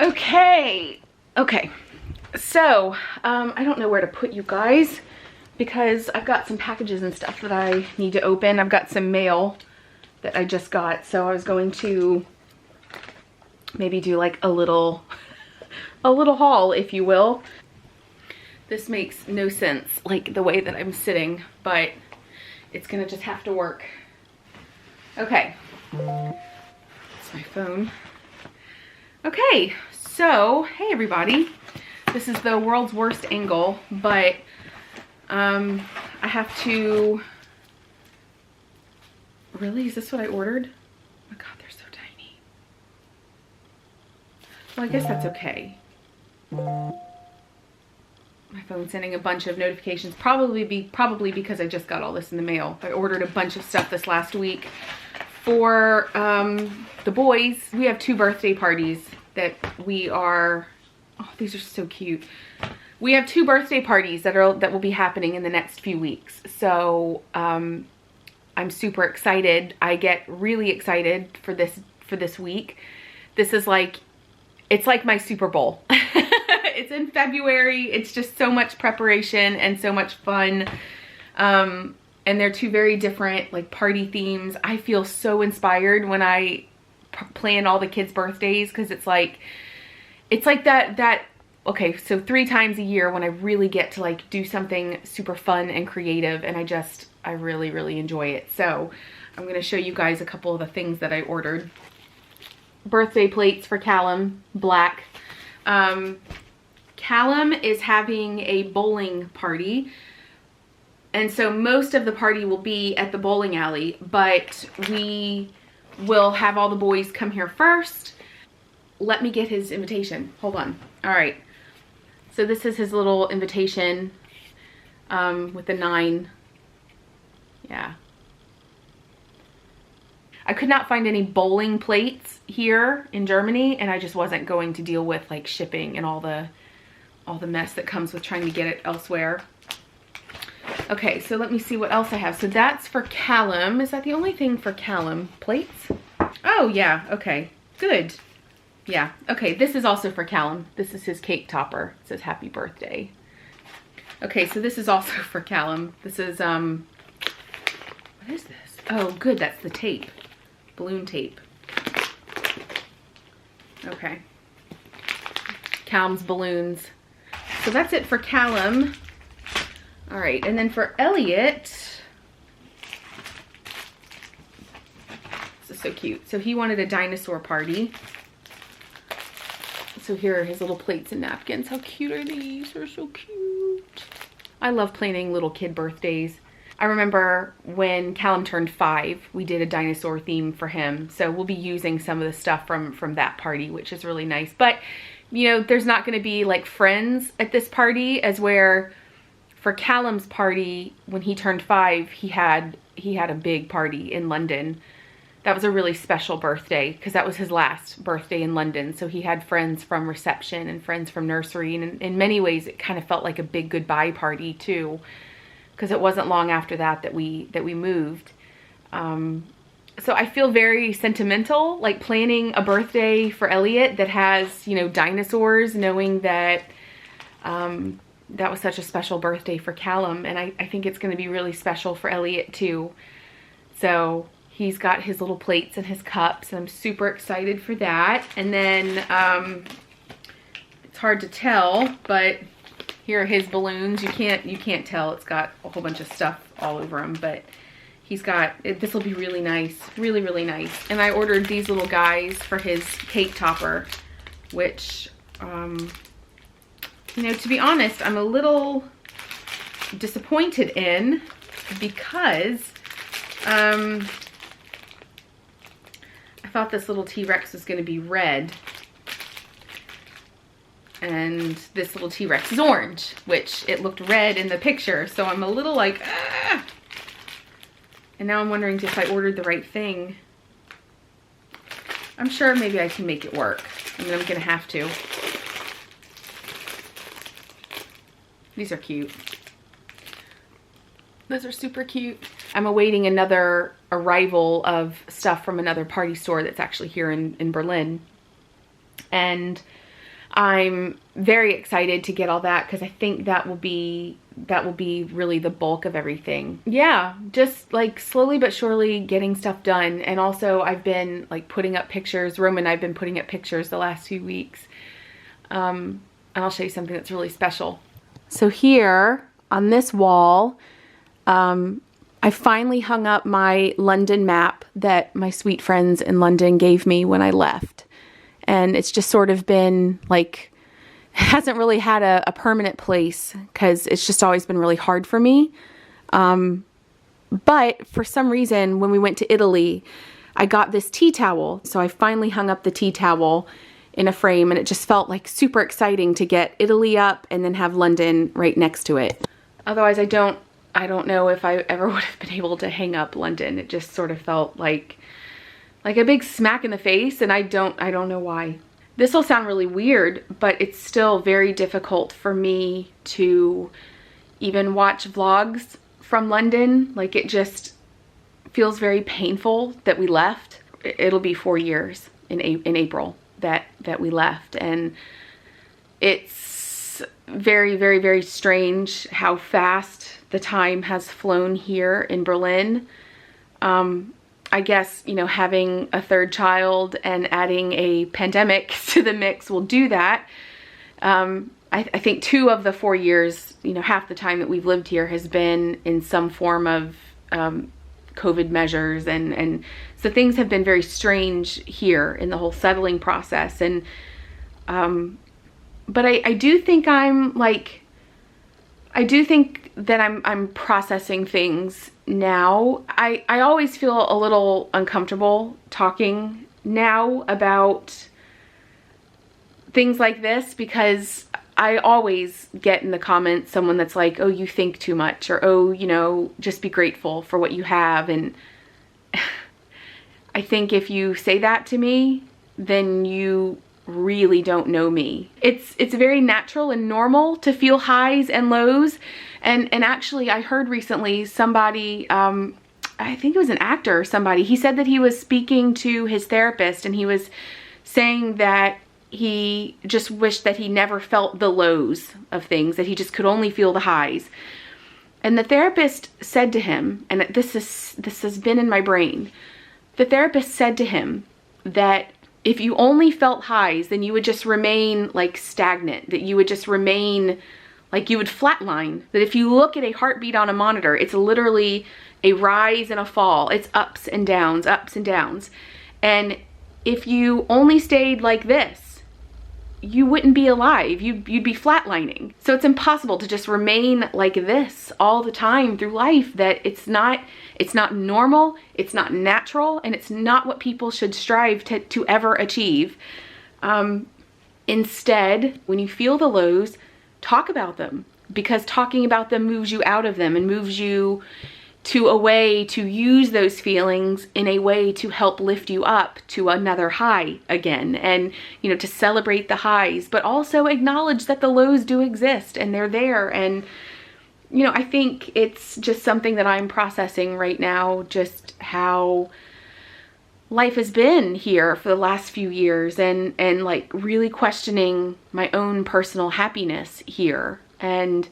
Okay. Okay. So, I don't know where to put you guys because I've got some packages and stuff that I need to open. I've got some mail that I just got. So I was going to maybe do like a little haul, if you will. This makes no sense, like the way that I'm sitting, but it's gonna just have to work. Okay. That's my phone. Okay, so, hey everybody. This is the world's worst angle, but I have to, really? Is this what I ordered? Oh my God, they're so tiny. Well, I guess that's okay. My phone's sending a bunch of notifications, probably because I just got all this in the mail. I ordered a bunch of stuff this last week for the boys. We have 2 birthday parties that we are, oh, these are so cute. We have 2 birthday parties that will be happening in the next few weeks. So I'm super excited. I get really excited for this week. This is like, it's like my Super Bowl. It's in February. It's just so much preparation and so much fun. And they're 2 very different like party themes. I feel so inspired when I plan all the kids' birthdays, because it's like that okay, so 3 times a year when I really get to like do something super fun and creative, and I really, really enjoy it. So I'm going to show you guys a couple of the things that I ordered. Birthday plates for Callum, black. Callum is having a bowling party, and so most of the party will be at the bowling alley, but we will have all the boys come here first. Let me get his invitation. Hold on. All right. So this is his little invitation with the 9. Yeah. I could not find any bowling plates here in Germany, and I just wasn't going to deal with like shipping and all the mess that comes with trying to get it elsewhere. Okay, so let me see what else I have. So that's for Callum. Is that the only thing for Callum? Plates? Oh yeah, okay, good. Yeah, okay, this is also for Callum. This is his cake topper. It says happy birthday. Okay, so this is also for Callum. This is, what is this? Oh, good, that's the tape. Balloon tape. Okay. Callum's balloons. So that's it for Callum. All right, and then for Elliot, this is so cute. So he wanted a dinosaur party. So here are his little plates and napkins. How cute are these? They're so cute. I love planning little kid birthdays. I remember when Callum turned 5, we did a dinosaur theme for him. So we'll be using some of the stuff from that party, which is really nice. But, you know, there's not going to be like friends at this party, as where for Callum's party, when he turned 5, he had a big party in London. That was a really special birthday because that was his last birthday in London. So he had friends from reception and friends from nursery. And in many ways, it kind of felt like a big goodbye party too, because it wasn't long after that we moved. So I feel very sentimental, like planning a birthday for Elliot that has, you know, dinosaurs, knowing that that was such a special birthday for Callum. And I think it's going to be really special for Elliot too. So he's got his little plates and his cups, and I'm super excited for that. And then it's hard to tell, but here are his balloons. You can't tell. It's got a whole bunch of stuff all over them, but he's got, this will be really nice, really, really nice. And I ordered these little guys for his cake topper, which, you know, to be honest, I'm a little disappointed in, because I thought this little T-Rex was going to be red, and this little T-Rex is orange, which it looked red in the picture. So I'm a little like, ah! And now I'm wondering if I ordered the right thing. I'm sure maybe I can make it work. I mean, I'm going to have to. These are cute. Those are super cute. I'm awaiting another arrival of stuff from another party store that's actually here in Berlin. And I'm very excited to get all that because I think that will be really the bulk of everything. Yeah, just like slowly but surely getting stuff done. And also I've been like putting up pictures. Roman and I've been putting up pictures the last few weeks. And I'll show you something that's really special. So here on this wall, I finally hung up my London map that my sweet friends in London gave me when I left. And it's just sort of been like, hasn't really had a permanent place because it's just always been really hard for me. But for some reason, when we went to Italy, I got this tea towel. So I finally hung up the tea towel in a frame, and it just felt like super exciting to get Italy up and then have London right next to it. Otherwise, I don't know if I ever would have been able to hang up London. It just sort of felt like a big smack in the face, and I don't know why. This will sound really weird, but it's still very difficult for me to even watch vlogs from London. Like, it just feels very painful that we left. It'll be 4 years in April that we left, and it's very, very, very strange how fast the time has flown here in Berlin. I guess, you know, having a third child and adding a pandemic to the mix will do that. I think 2 of the 4 years, you know, half the time that we've lived here has been in some form of COVID measures. And so things have been very strange here in the whole settling process. And, but I do think I do think that I'm processing things now. I always feel a little uncomfortable talking now about things like this because I always get in the comments someone that's like, oh, you think too much, or oh, you know, just be grateful for what you have. And I think if you say that to me, then you really don't know me. It's very natural and normal to feel highs and lows. And actually, I heard recently somebody, I think it was an actor or somebody, he said that he was speaking to his therapist and he was saying that he just wished that he never felt the lows of things, that he just could only feel the highs. And the therapist said to him, and this has been in my brain, the therapist said to him that if you only felt highs, then you would just remain like stagnant, that you would just remain like you would flatline. That if you look at a heartbeat on a monitor, it's literally a rise and a fall. It's ups and downs, ups and downs. And if you only stayed like this, you wouldn't be alive. You'd be flatlining. So it's impossible to just remain like this all the time through life. That it's not normal, it's not natural, and it's not what people should strive to ever achieve. Instead, when you feel the lows, talk about them, because talking about them moves you out of them and moves you to a way to use those feelings in a way to help lift you up to another high again, and, you know, to celebrate the highs, but also acknowledge that the lows do exist and they're there. And, you know, I think it's just something that I'm processing right now, just how life has been here for the last few years, and like really questioning my own personal happiness here and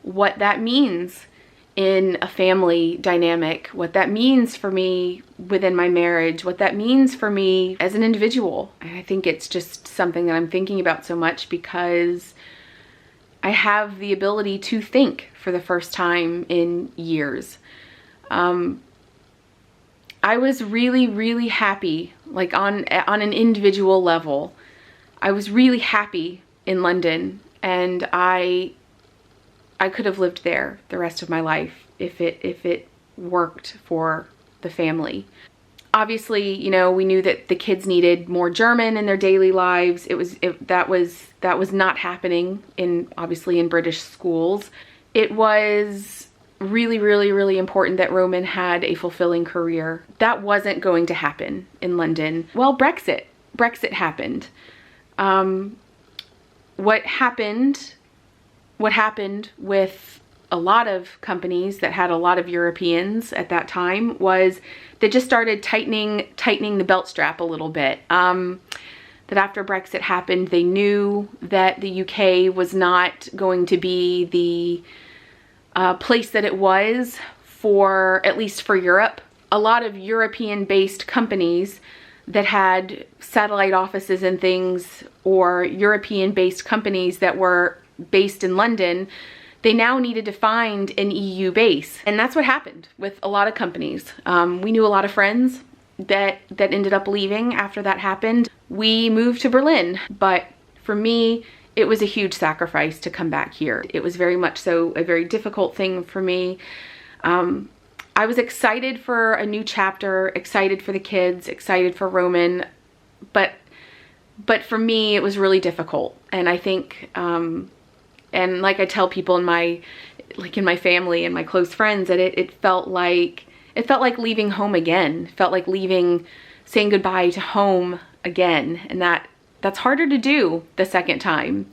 what that means in a family dynamic, what that means for me within my marriage, what that means for me as an individual. And I think it's just something that I'm thinking about so much because I have the ability to think for the first time in years. I was really, really happy, like on an individual level. I was really happy in London, and I could have lived there the rest of my life if it worked for the family. Obviously, you know, we knew that the kids needed more German in their daily lives. That was not happening obviously in British schools. It was really, really, really important that Roman had a fulfilling career. That wasn't going to happen in London. Well, Brexit happened. What happened with a lot of companies that had a lot of Europeans at that time was they just started tightening the belt strap a little bit. that after Brexit happened, they knew that the UK was not going to be the place that it was for, at least for Europe. A lot of European-based companies that had satellite offices and things, or European-based companies that were based in London, they now needed to find an EU base. And that's what happened with a lot of companies. We knew a lot of friends that ended up leaving after that happened. We moved to Berlin, but for me, it was a huge sacrifice to come back here. It was very much so a very difficult thing for me. I was excited for a new chapter, excited for the kids, excited for Roman, but for me, it was really difficult. And I think, and like I tell people in my family and my close friends, that it felt like leaving home again. It felt like saying goodbye to home again. And that's harder to do the second time.